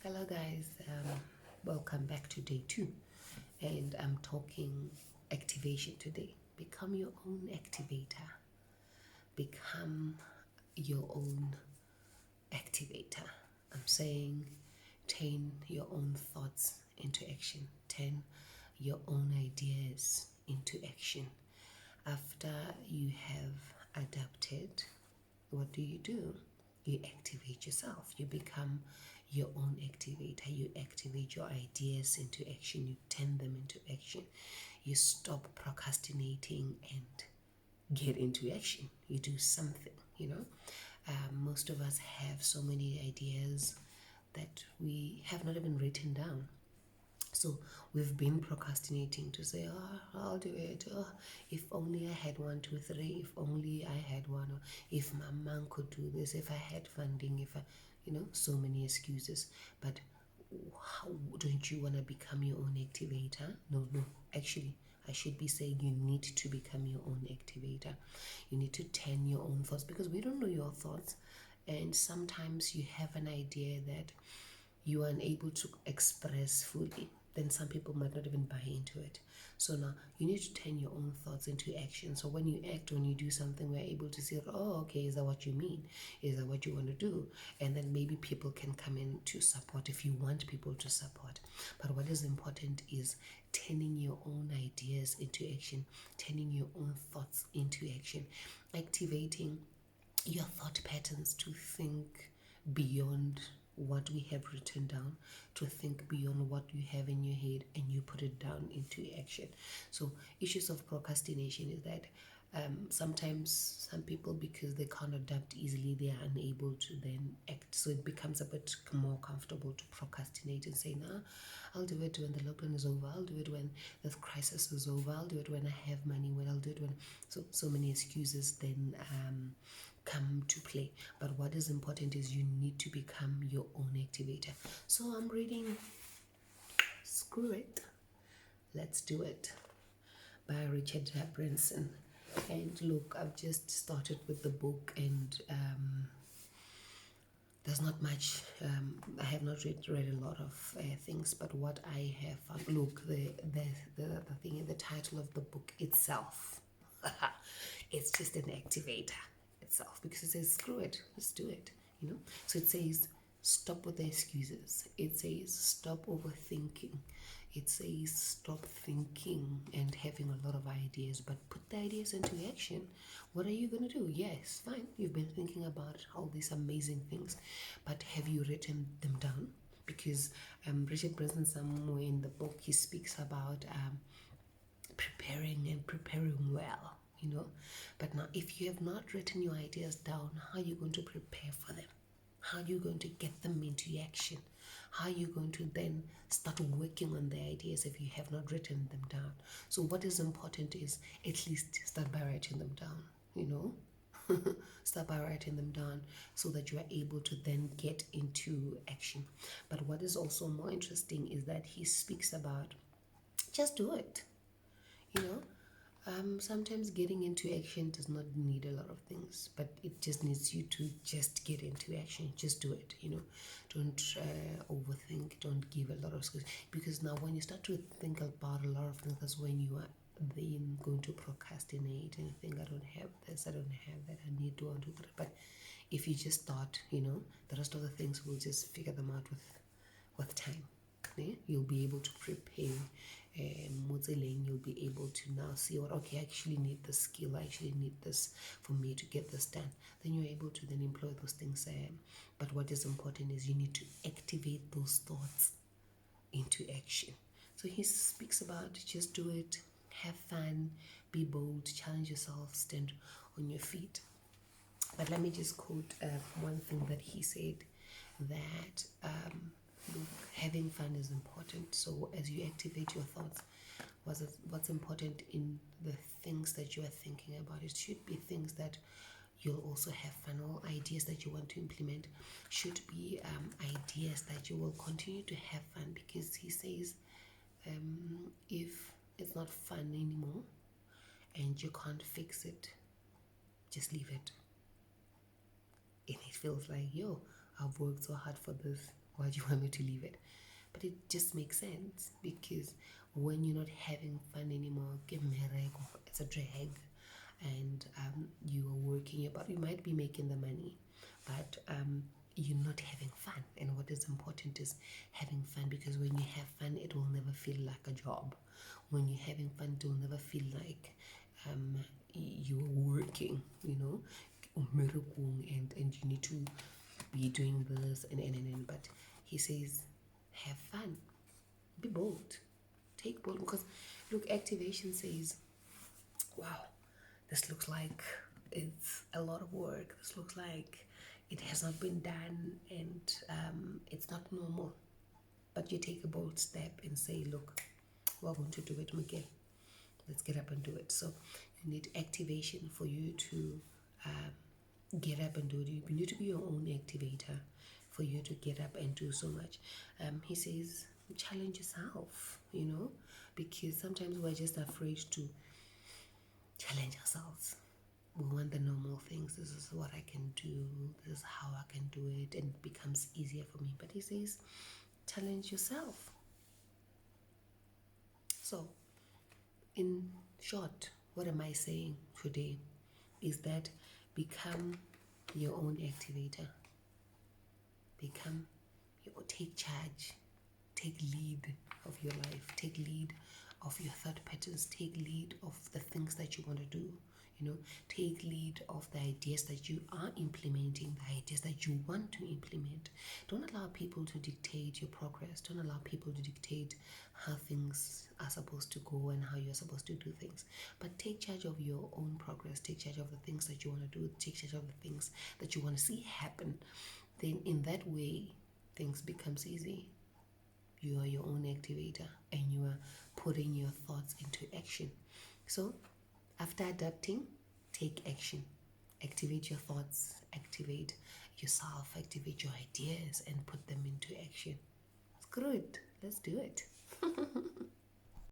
Hello, guys. Welcome back to day two, and I'm talking activation today. Become your own activator. Become your own activator. I'm saying turn your own thoughts into action, turn your own ideas into action. After you have adapted, what do? You activate yourself. You become your own activator. You activate your ideas into action. You turn them into action. You stop procrastinating and get into action. You do something. Most of us have so many ideas that we have not even written down. So we've been procrastinating to say, oh, I'll do it. Oh, if only I had 1, 2, 3. If only I had one. Or if my mom could do this. If I had funding. So many excuses. But how, don't you want to become your own activator? No. Actually, I should be saying you need to become your own activator. You need to turn your own thoughts because we don't know your thoughts. And sometimes you have an idea that you are unable to express fully, then some people might not even buy into it. So now you need to turn your own thoughts into action. So when you act, when you do something, we're able to see, oh, okay, is that what you mean? Is that what you want to do? And then maybe people can come in to support if you want people to support. But what is important is turning your own ideas into action, turning your own thoughts into action, activating your thought patterns to think beyond what we have written down, to think beyond what you have in your head, and you put it down into action. So issues of procrastination is that sometimes some people, because they can't adapt easily, they are unable to then act. So it becomes a bit more comfortable to procrastinate and say, nah, I'll do it when the lockdown is over. I'll do it when the crisis is over. I'll do it when I have money. When I'll do it when. So many excuses then come to play. But what is important is you need to become your own activator. So I'm reading Screw It, Let's Do It by Richard Branson. And look, I've just started with the book, and there's not much. I have not read a lot of things, but what I have found, look, the thing, the title of the book itself, it's just an activator itself, because it says screw it, let's do it. So it says stop with the excuses. It says stop overthinking. It says stop thinking and having a lot of ideas, but put the ideas into action. What are you going to do? Yes, fine, you've been thinking about all these amazing things, but have you written them down? Because Richard Branson, somewhere in the book, he speaks about preparing well. But now, if you have not written your ideas down, how are you going to prepare for them? How are you going to get them into action? How are you going to then start working on the ideas if you have not written them down? So what is important is at least start by writing them down. Start by writing them down so that you are able to then get into action. But what is also more interesting is that he speaks about just do it. you know Sometimes getting into action does not need a lot of things, but it just needs you to just get into action. Just do it. Don't overthink. Don't give a lot of excuses, because now when you start to think about a lot of things, that's when you are then going to procrastinate and think, I don't have this, I don't have that, I need to want to. But if you just start, the rest of the things will just figure them out with time. You'll be able to prepare modeling. You'll be able to now see what, okay, I actually need this skill, I actually need this for me to get this done. Then you're able to then employ those things. But what is important is you need to activate those thoughts into action. So he speaks about just do it, have fun, be bold, challenge yourself, stand on your feet. But let me just quote one thing that he said, that look, having fun is important. So as you activate your thoughts, what's important in the things that you are thinking about? It should be things that you'll also have fun, or ideas that you want to implement should be ideas that you will continue to have fun, because he says if it's not fun anymore and you can't fix it, just leave it. And it feels like, yo, I've worked so hard for this, Why do you want me to leave it? But it just makes sense because when you're not having fun anymore, it's a drag, and you are working about. You might be making the money, but you're not having fun. And what is important is having fun, because when you have fun, it will never feel like a job. When you're having fun, it will never feel like you're working. And you need to be doing this and. But he says, have fun, be bold, take bold, because look, activation says, wow, this looks like it's a lot of work. This looks like it has not been done, and it's not normal. But you take a bold step and say, look, we're going to do it, Miguel. Let's get up and do it. So you need activation for you to get up and do it. You need to be your own activator for you to get up and do so much. He says, challenge yourself, because sometimes we're just afraid to challenge ourselves. We want the normal things. This is what I can do. This is how I can do it. And it becomes easier for me. But he says, challenge yourself. So, in short, what am I saying today is that become your own activator. Take charge, take lead of your life, take lead of your thought patterns, take lead of the things that you want to do. Take lead of the ideas that you are implementing, the ideas that you want to implement. Don't allow people to dictate your progress. Don't allow people to dictate how things are supposed to go and how you're supposed to do things. But take charge of your own progress. Take charge of the things that you want to do. Take charge of the things that you want to see happen. Then in that way, things becomes easy. You are your own activator, and you are putting your thoughts into action. So after adapting, take action. Activate your thoughts, activate yourself, activate your ideas, and put them into action. Screw it. Let's do it.